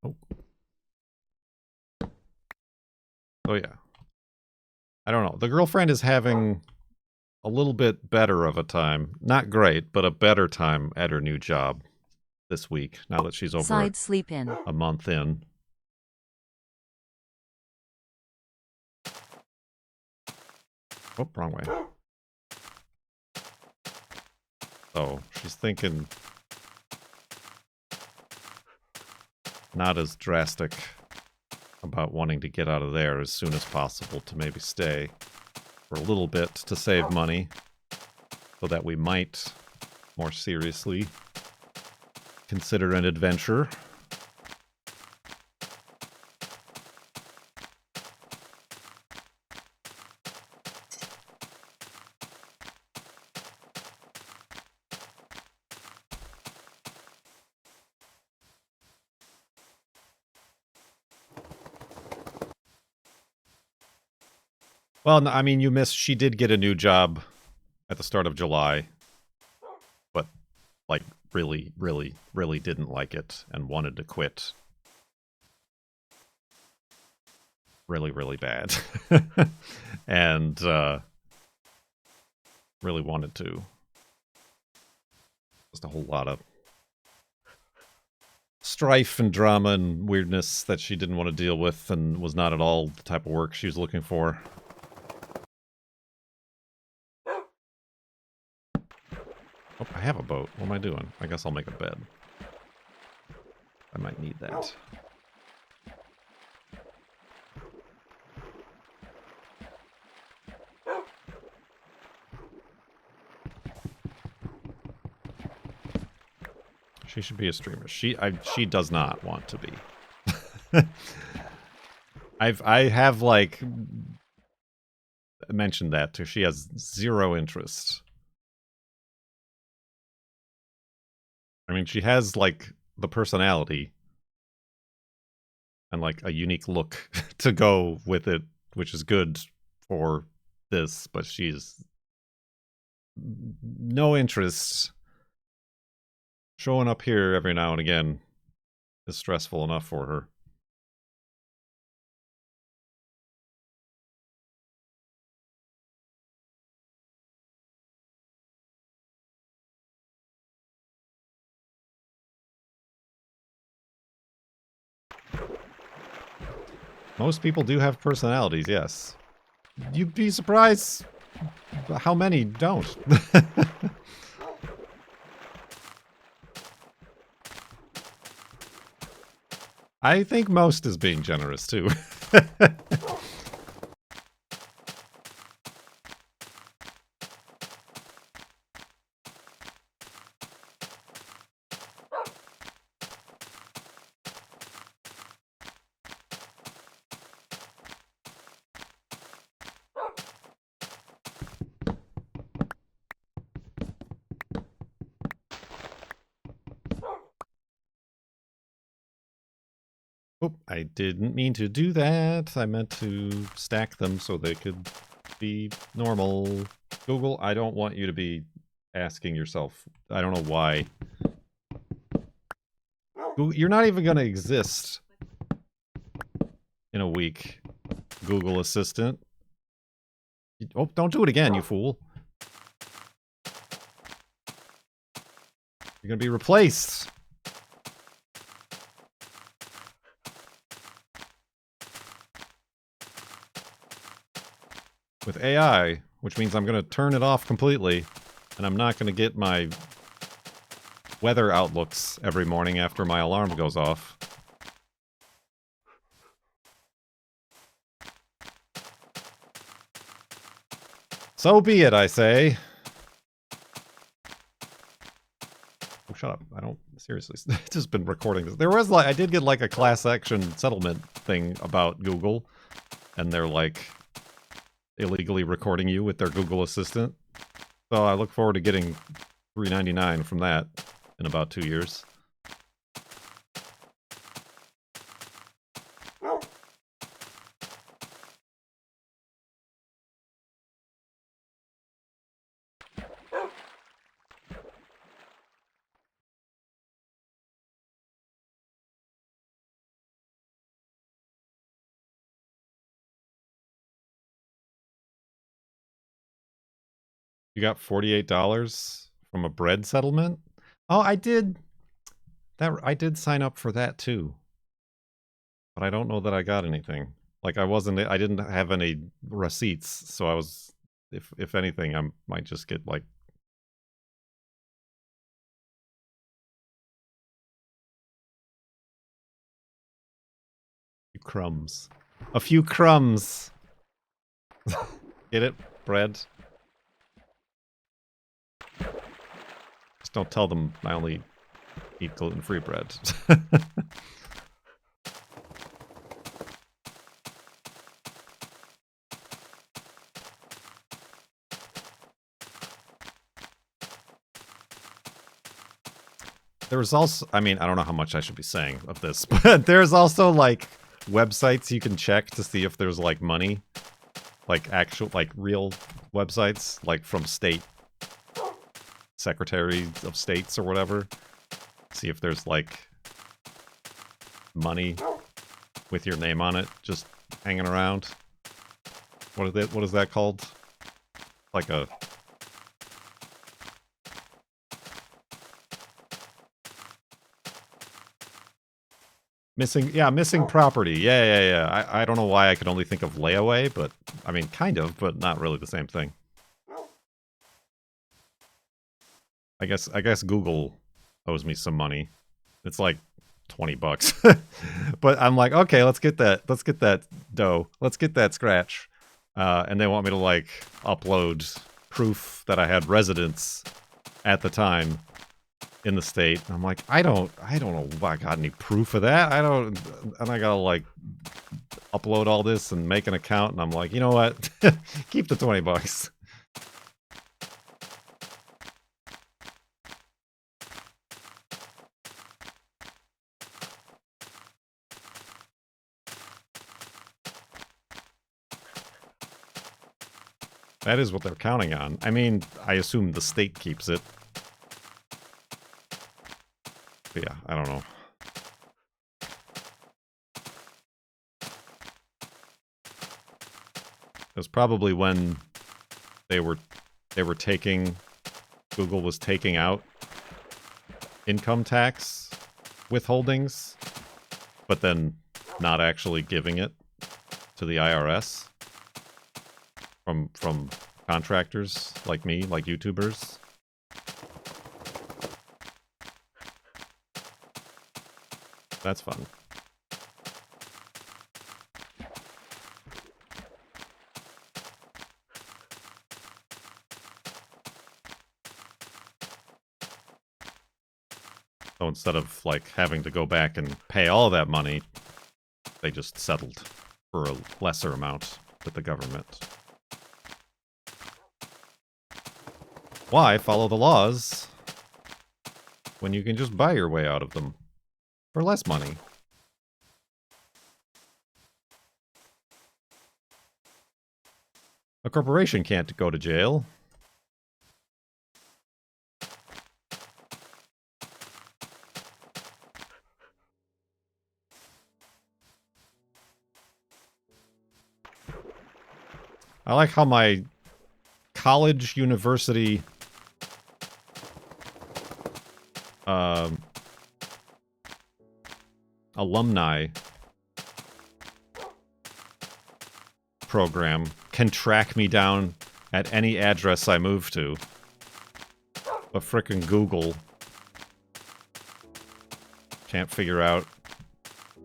S1: Oh. Oh yeah. I don't know. The girlfriend is having a little bit better of a time. Not great, but a better time at her new job this week, now that she's over
S2: Side sleep in.
S1: a month in. Oh, wrong way. So, she's thinking not as drastic about wanting to get out of there as soon as possible to maybe stay for a little bit to save money so that we might more seriously consider an adventure. Well, no, I mean, you missed. She did get a new job at the start of July, but like really, really, really didn't like it and wanted to quit. Really, really bad. And really wanted to. Just a whole lot of strife and drama and weirdness that she didn't want to deal with and was not at all the type of work she was looking for. Oh, I have a boat. What am I doing? I guess I'll make a bed. I might need that. She should be a streamer. She does not want to be. I have like mentioned that to her. She has zero interest. I mean, she has like the personality and like a unique look to go with it, which is good for this, but she's no interest. Showing up here every now and again is stressful enough for her. Most people do have personalities, yes. You'd be surprised how many don't. I think most is being generous, too. Oh, I didn't mean to do that. I meant to stack them so they could be normal. Google, I don't want you to be asking yourself. I don't know why. Google, you're not even going to exist in a week, Google Assistant. Oh, don't do it again, you fool. You're going to be replaced. With AI, which means I'm going to turn it off completely, and I'm not going to get my weather outlooks every morning after my alarm goes off. So be it, I say. Oh, shut up. I don't... Seriously. I've just been recording this. There was, like... I did get, like, a class action settlement thing about Google. And they're, like, illegally recording you with their Google Assistant. So I look forward to getting $3.99 from that in about 2 years. You got $48 from a bread settlement? Oh, I did. I did sign up for that too. But I don't know that I got anything. Like I didn't have any receipts, so I was, if anything, I might just get like crumbs. A few crumbs. Get it? Bread. Just don't tell them I only eat gluten-free bread. There was also, I mean, I don't know how much I should be saying of this, but there's also like websites you can check to see if there's like money, like actual, like real websites, like from state secretaries of states or whatever. See if there's like money with your name on it just hanging around. What is that called? Like a missing property. Yeah. I don't know why I could only think of layaway, but I mean, kind of, but not really the same thing. I guess Google owes me some money. It's like $20. But I'm like, okay, let's get that dough. Let's get that scratch. And they want me to like upload proof that I had residence at the time in the state. I'm like, I don't know if I got any proof of that. And I gotta like upload all this and make an account, and I'm like, you know what? Keep the $20. That is what they're counting on. I mean, I assume the state keeps it. But yeah, I don't know. It was probably when they were taking, Google was taking out income tax withholdings, but then not actually giving it to the IRS from contractors like me, like YouTubers. That's fun. So instead of like having to go back and pay all that money, they just settled for a lesser amount with the government. Why follow the laws when you can just buy your way out of them for less money? A corporation can't go to jail. I like how my college, university alumni program can track me down at any address I move to. But frickin' Google can't figure out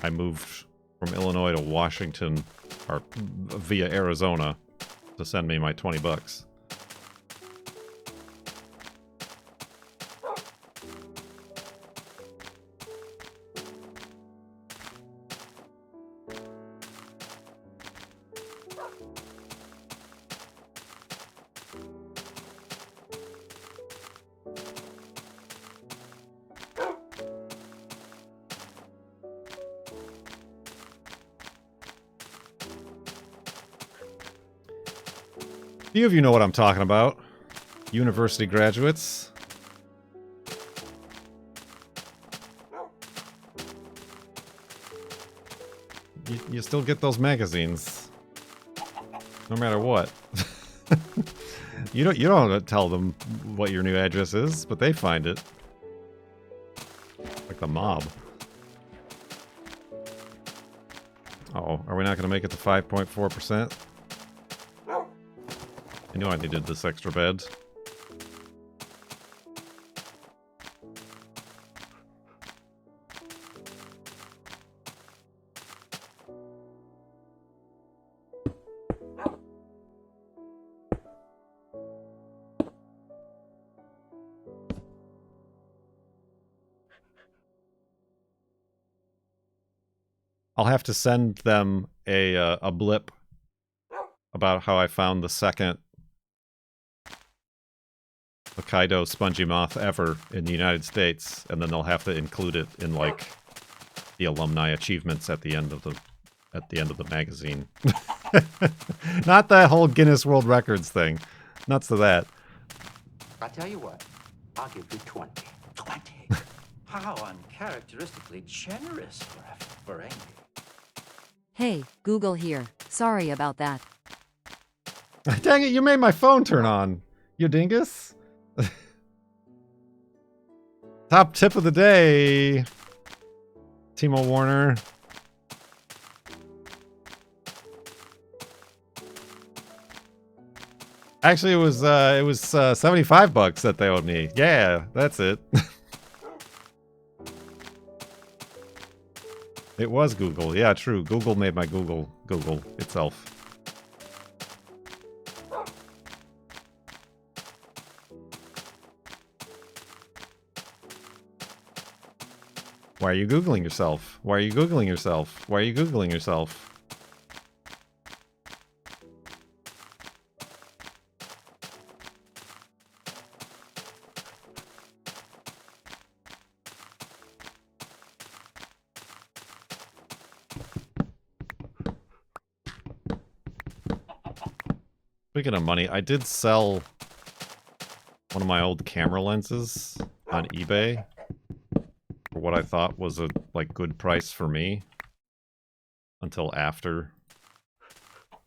S1: I moved from Illinois to Washington or via Arizona to send me my $20. Few of you know what I'm talking about. University graduates. You still get those magazines. No matter what. You don't tell them what your new address is, but they find it. Like the mob. Uh-oh, are we not going to make it to 5.4%? I knew I needed this extra bed. I'll have to send them a blip about how I found the second Hokkaido spongy moth ever in the United States, and then they'll have to include it in like the alumni achievements at the end of the magazine. Not that whole Guinness World Records thing. Nuts to that.
S6: I tell you what, I'll give you 20. 20? How uncharacteristically generous for Amy.
S2: Hey, Google here. Sorry about that.
S1: Dang it, you made my phone turn on, you dingus. Top tip of the day, Timo Warner. Actually, it was 75 bucks that they owed me. Yeah, that's it. It was Google. Yeah, true. Google made my Google itself. Why are you Googling yourself? Why are you Googling yourself? Why are you Googling yourself? Speaking of money, I did sell one of my old camera lenses on eBay for what I thought was a good price for me until after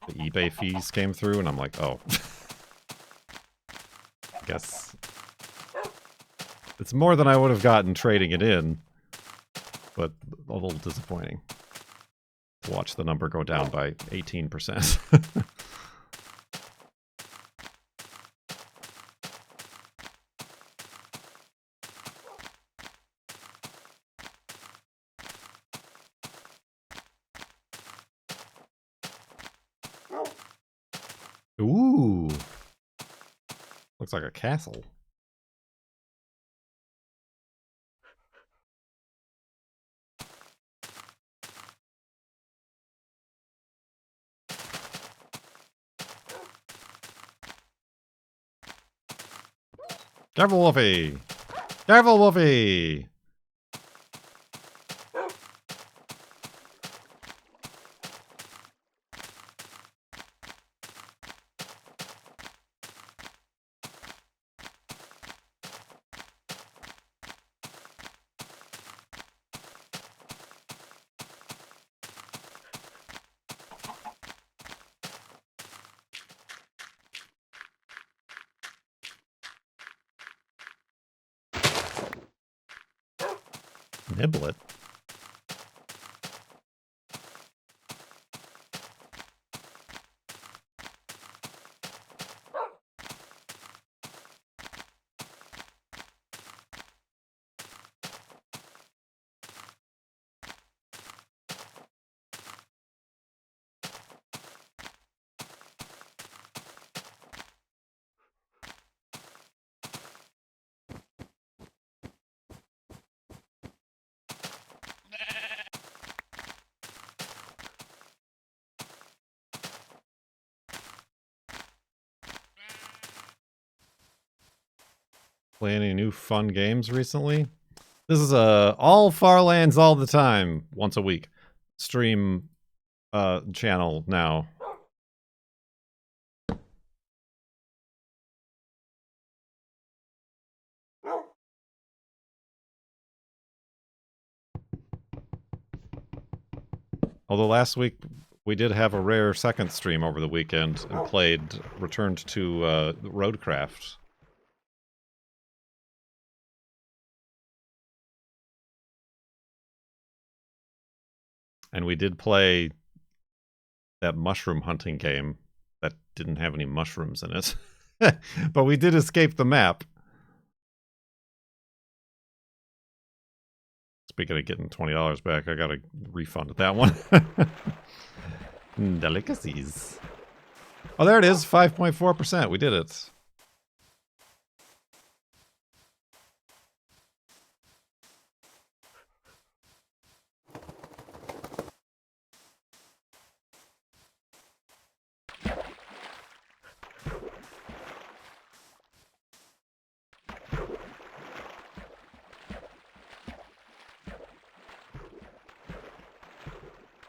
S1: the eBay fees came through, and I'm like, oh. I guess it's more than I would have gotten trading it in, but a little disappointing to watch the number go down by 18%. Ooh. Looks like a castle. Careful, Wolfie! Careful, Wolfie! Nibble it. Play any new fun games recently? This is all Farlands all the time, once a week. Stream channel now. Although last week We did have a rare second stream over the weekend and returned to Roadcraft. And we did play that mushroom hunting game that didn't have any mushrooms in it. But we did escape the map. Speaking of getting $20 back, I got a refund at that one. Delicacies. Oh, there it is, 5.4%. We did it.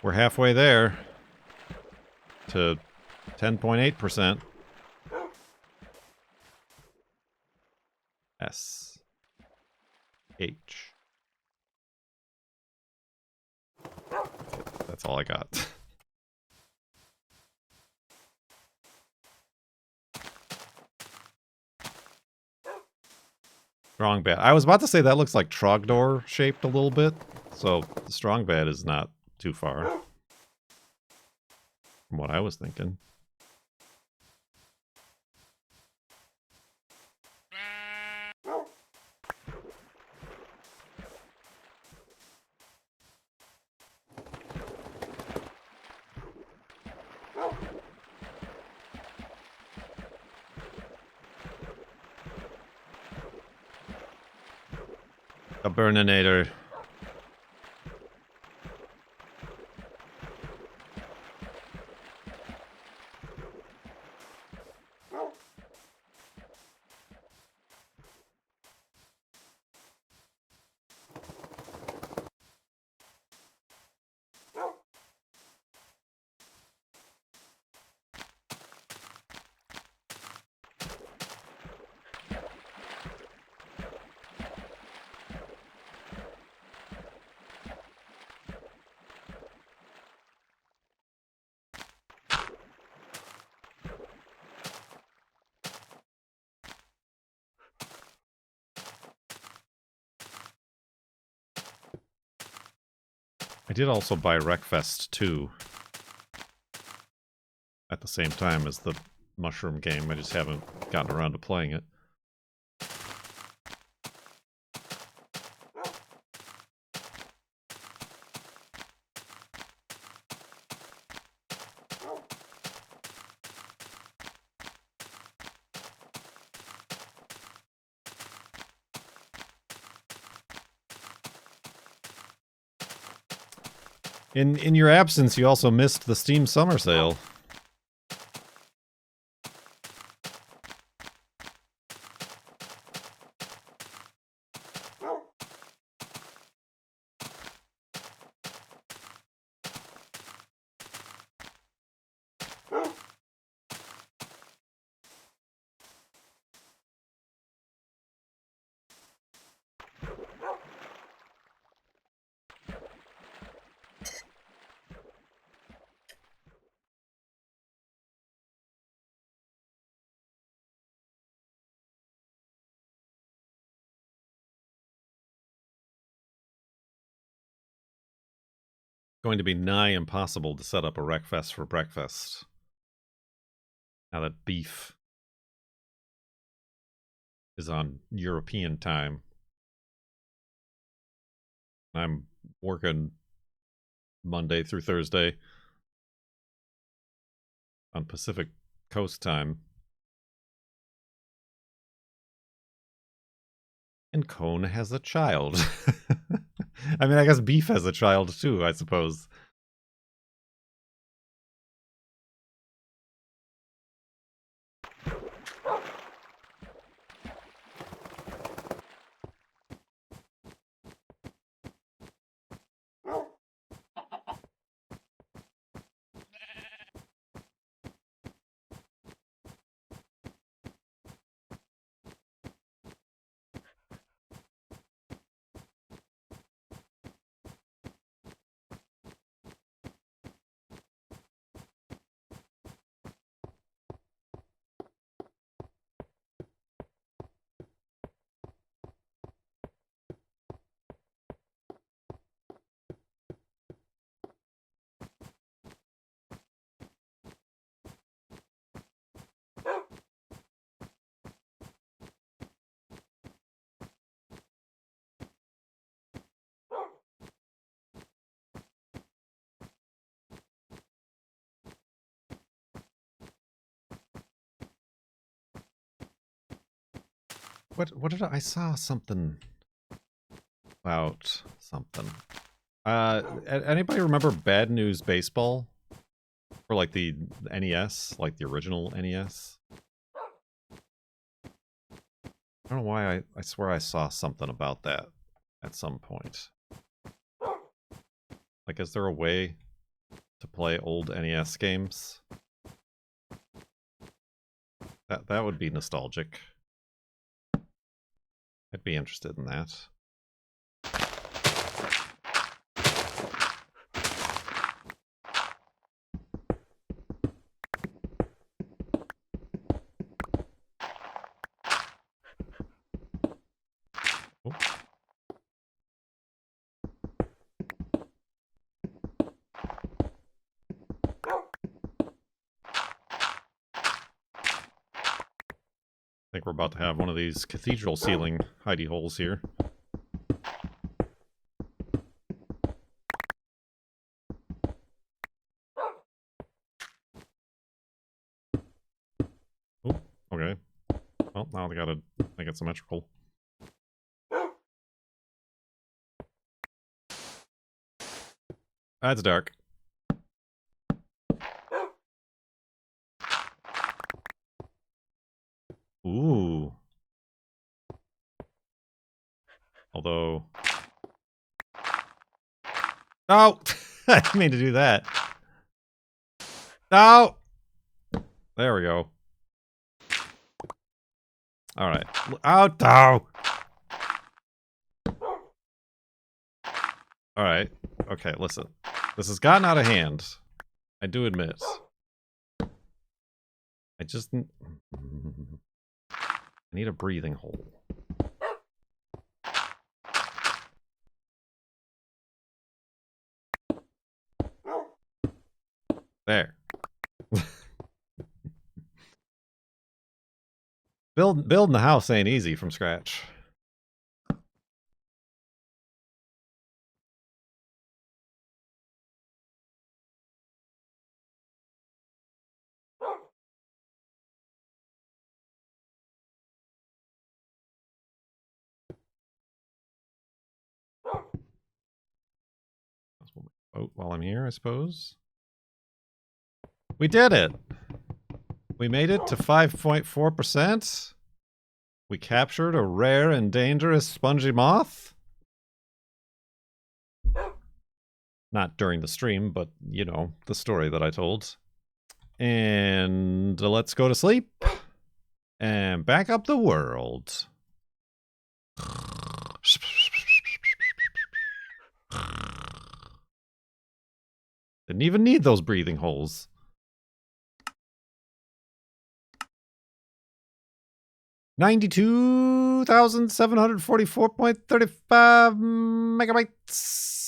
S1: We're halfway there to 10.8%. S. H. That's all I got. Strong bat. I was about to say that looks like Trogdor shaped a little bit. So the strong bat is not too far from what I was thinking. A Burninator. I did also buy Wreckfest 2 at the same time as the mushroom game. I just haven't gotten around to playing it. In your absence, you also missed the Steam Summer Sale. Going to be nigh impossible to set up a Wreckfest for breakfast. Now that beef is on European time. I'm working Monday through Thursday on Pacific Coast time. And Cone has a child. I mean, I guess Beef has a child too, I suppose. What did I saw something about something. Anybody remember Bad News Baseball? For like the NES, like the original NES? I don't know why I swear I saw something about that at some point. Like, is there a way to play old NES games? That would be nostalgic. I'd be interested in that. Oh. I think we're about to have one of these cathedral ceiling hidey holes here. Oh, okay. Well, now they gotta make it symmetrical. That's dark. Ooh. Although... Oh! I didn't mean to do that. No! There we go. Alright. Out! No! Alright. Okay, listen. This has gotten out of hand. I do admit. I just... I need a breathing hole. There. Building the house ain't easy from scratch. Vote while I'm here, I suppose. We did it! We made it to 5.4%. We captured a rare and dangerous spongy moth. Not during the stream, but, you know, the story that I told. And let's go to sleep. And back up the world. Didn't even need those breathing holes. 92,744.35 megabytes.